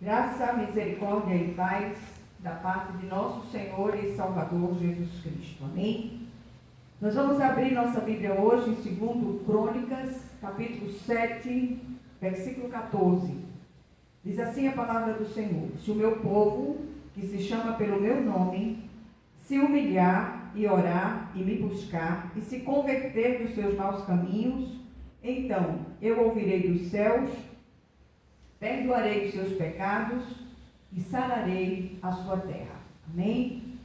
Graça, misericórdia e paz da parte de nosso Senhor e Salvador Jesus Cristo. Amém? Nós vamos abrir nossa Bíblia hoje em 2 Crônicas, capítulo 7, versículo 14. Diz assim a palavra do Senhor: Se o meu povo, que se chama pelo meu nome, se humilhar e orar e me buscar e se converter dos seus maus caminhos, então eu ouvirei dos céus, perdoarei os seus pecados e sararei a sua terra. Amém?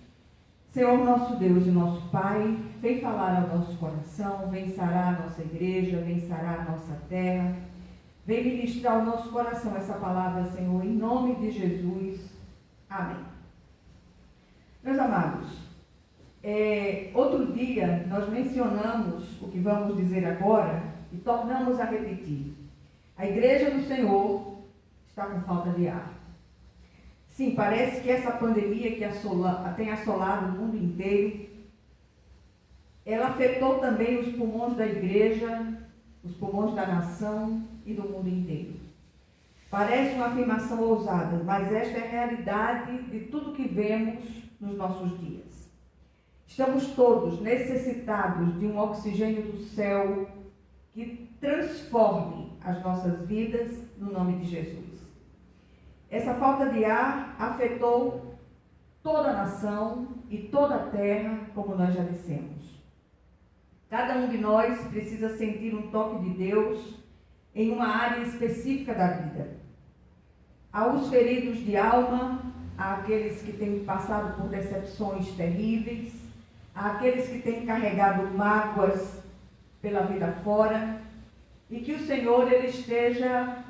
Senhor nosso Deus e nosso Pai, vem falar ao nosso coração, vem sarar a nossa igreja, vem sarar a nossa terra, vem ministrar ao nosso coração essa palavra, Senhor, em nome de Jesus. Amém. Meus amados, outro dia nós mencionamos o que vamos dizer agora e tornamos a repetir. A igreja do Senhor está com falta de ar. Sim, parece que essa pandemia que tem assolado o mundo inteiro, ela afetou também os pulmões da igreja, os pulmões da nação e do mundo inteiro. Parece uma afirmação ousada, mas esta é a realidade de tudo que vemos nos nossos dias. Estamos todos necessitados de um oxigênio do céu que transforme as nossas vidas no nome de Jesus. Essa falta de ar afetou toda a nação e toda a terra, como nós já dissemos. Cada um de nós precisa sentir um toque de Deus em uma área específica da vida. Há os feridos de alma, há aqueles que têm passado por decepções terríveis, há aqueles que têm carregado mágoas pela vida fora, e que o Senhor ele esteja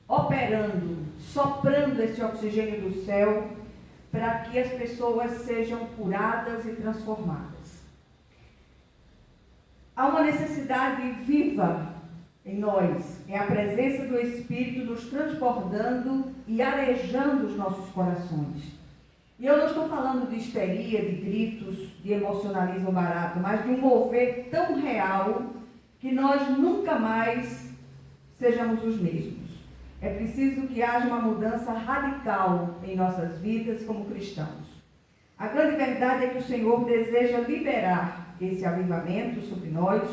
operando, soprando esse oxigênio do céu para que as pessoas sejam curadas e transformadas. Há uma necessidade viva em nós, é a presença do Espírito nos transbordando e arejando os nossos corações. E eu não estou falando de histeria, de gritos, de emocionalismo barato, mas de um mover tão real que nós nunca mais sejamos os mesmos. É preciso que haja uma mudança radical em nossas vidas como cristãos. A grande verdade é que o Senhor deseja liberar esse avivamento sobre nós,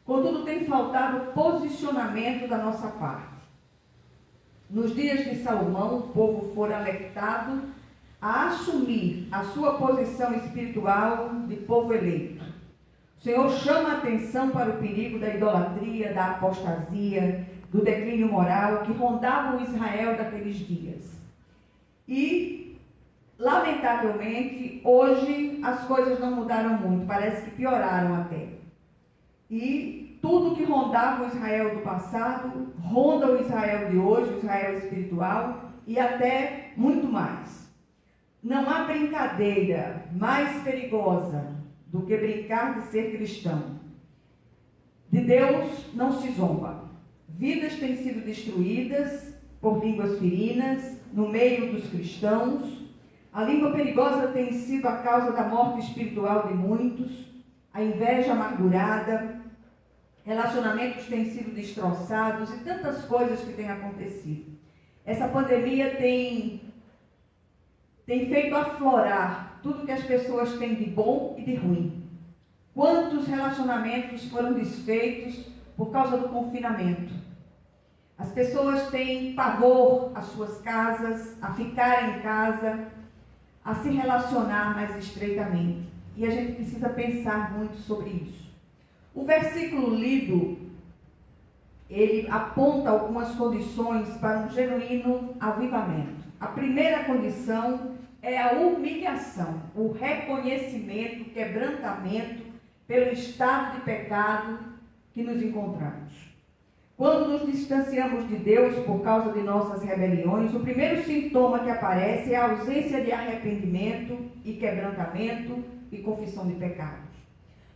contudo tem faltado posicionamento da nossa parte. Nos dias de Salomão, o povo fora alertado a assumir a sua posição espiritual de povo eleito. O Senhor chama a atenção para o perigo da idolatria, da apostasia, do declínio moral que rondava o Israel daqueles dias. E, lamentavelmente, hoje as coisas não mudaram muito, parece que pioraram até. E tudo que rondava o Israel do passado, ronda o Israel de hoje, o Israel espiritual, e até muito mais. Não há brincadeira mais perigosa do que brincar de ser cristão. De Deus não se zomba. Vidas têm sido destruídas por línguas ferinas no meio dos cristãos. A língua perigosa tem sido a causa da morte espiritual de muitos. A inveja amargurada, relacionamentos têm sido destroçados e tantas coisas que têm acontecido. Essa pandemia tem feito aflorar tudo que as pessoas têm de bom e de ruim. Quantos relacionamentos foram desfeitos por causa do confinamento? As pessoas têm pavor às suas casas, a ficar em casa, a se relacionar mais estreitamente. E a gente precisa pensar muito sobre isso. O versículo lido, ele aponta algumas condições para um genuíno avivamento. A primeira condição é a humilhação, o reconhecimento, o quebrantamento pelo estado de pecado que nos encontramos. Quando nos distanciamos de Deus por causa de nossas rebeliões, o primeiro sintoma que aparece é a ausência de arrependimento e quebrantamento e confissão de pecados.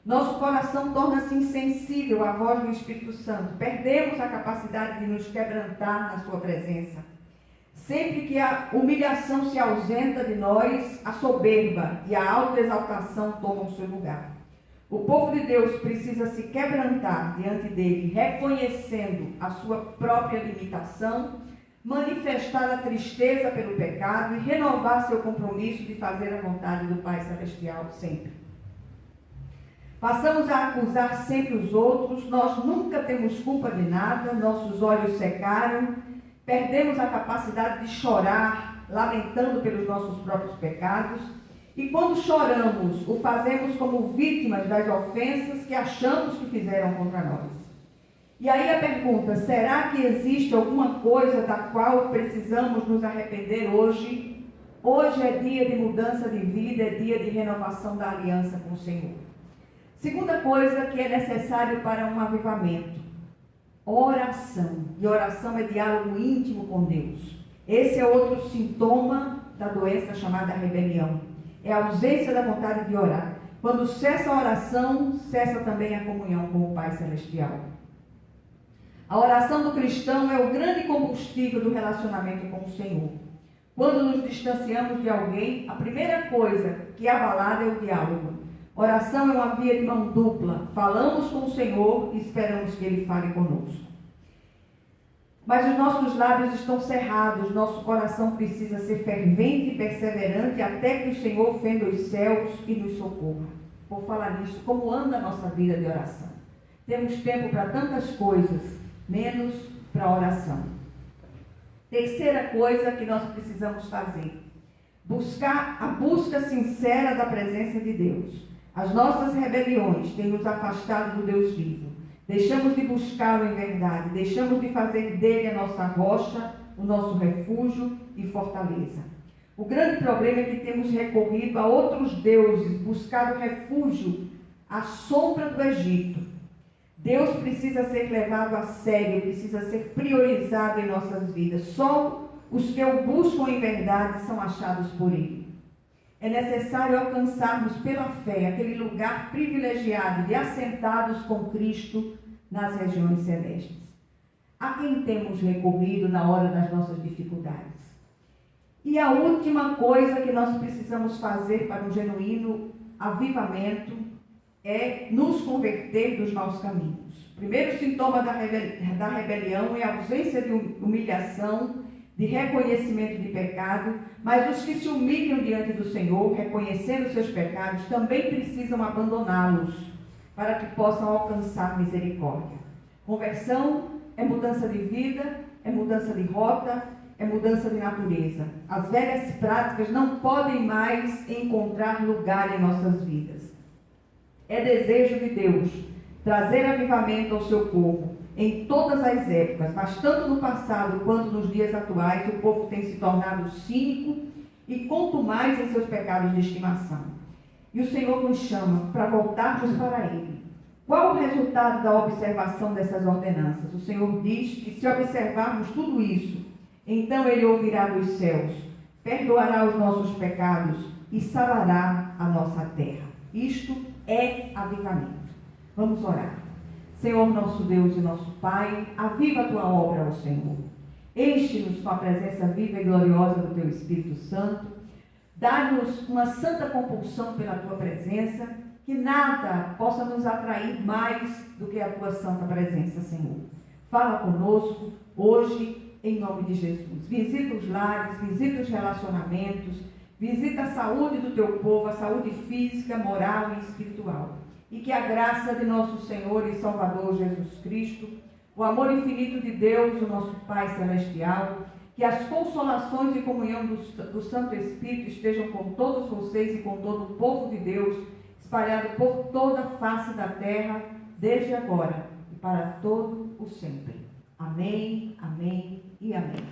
Nosso coração torna-se insensível à voz do Espírito Santo. Perdemos a capacidade de nos quebrantar na sua presença. Sempre que a humilhação se ausenta de nós, a soberba e a autoexaltação tomam seu lugar. O povo de Deus precisa se quebrantar diante dele, reconhecendo a sua própria limitação, manifestar a tristeza pelo pecado e renovar seu compromisso de fazer a vontade do Pai Celestial sempre. Passamos a acusar sempre os outros, nós nunca temos culpa de nada, nossos olhos secaram, perdemos a capacidade de chorar, lamentando pelos nossos próprios pecados, e quando choramos, o fazemos como vítimas das ofensas que achamos que fizeram contra nós. E aí a pergunta, será que existe alguma coisa da qual precisamos nos arrepender hoje? Hoje é dia de mudança de vida, é dia de renovação da aliança com o Senhor. Segunda coisa que é necessário para um avivamento, oração. E oração é diálogo íntimo com Deus. Esse é outro sintoma da doença chamada rebelião. É a ausência da vontade de orar. Quando cessa a oração, cessa também a comunhão com o Pai Celestial. A oração do cristão é o grande combustível do relacionamento com o Senhor. Quando nos distanciamos de alguém, a primeira coisa que é abalada é o diálogo. Oração é uma via de mão dupla. Falamos com o Senhor e esperamos que Ele fale conosco. Mas os nossos lábios estão cerrados, nosso coração precisa ser fervente e perseverante até que o Senhor fenda os céus e nos socorra. Vou falar nisso, como anda a nossa vida de oração. Temos tempo para tantas coisas, menos para oração. Terceira coisa que nós precisamos fazer, a busca sincera da presença de Deus. As nossas rebeliões têm nos afastado do Deus vivo. Deixamos de buscá-lo em verdade, deixamos de fazer dele a nossa rocha, o nosso refúgio e fortaleza. O grande problema é que temos recorrido a outros deuses, buscado refúgio à sombra do Egito. Deus precisa ser levado a sério, precisa ser priorizado em nossas vidas. Só os que o buscam em verdade são achados por Ele. É necessário alcançarmos pela fé aquele lugar privilegiado de assentados com Cristo nas regiões celestes. A quem temos recorrido na hora das nossas dificuldades? E a última coisa que nós precisamos fazer para um genuíno avivamento é nos converter dos maus caminhos. O primeiro sintoma da rebelião é a ausência de humilhação, de reconhecimento de pecado, mas os que se humilham diante do Senhor, reconhecendo seus pecados, também precisam abandoná-los para que possam alcançar misericórdia. Conversão é mudança de vida, é mudança de rota, é mudança de natureza. As velhas práticas não podem mais encontrar lugar em nossas vidas. É desejo de Deus trazer avivamento ao seu povo em todas as épocas, mas tanto no passado quanto nos dias atuais, o povo tem se tornado cínico e contumaz em seus pecados de estimação. E o Senhor nos chama para voltarmos para Ele. Qual o resultado da observação dessas ordenanças? O Senhor diz que se observarmos tudo isso, então Ele ouvirá dos céus, perdoará os nossos pecados e sarará a nossa terra. Isto é avivamento. Vamos orar. Senhor, nosso Deus e nosso Pai, aviva a Tua obra, ó Senhor. Enche-nos com a presença viva e gloriosa do Teu Espírito Santo. Dá-nos uma santa compulsão pela Tua presença, que nada possa nos atrair mais do que a Tua santa presença, Senhor. Fala conosco hoje, em nome de Jesus. Visita os lares, visita os relacionamentos, visita a saúde do Teu povo, a saúde física, moral e espiritual. E que a graça de nosso Senhor e Salvador Jesus Cristo, o amor infinito de Deus, o nosso Pai Celestial, que as consolações e comunhão do Santo Espírito estejam com todos vocês e com todo o povo de Deus, espalhado por toda a face da terra, desde agora e para todo o sempre. Amém, amém e amém.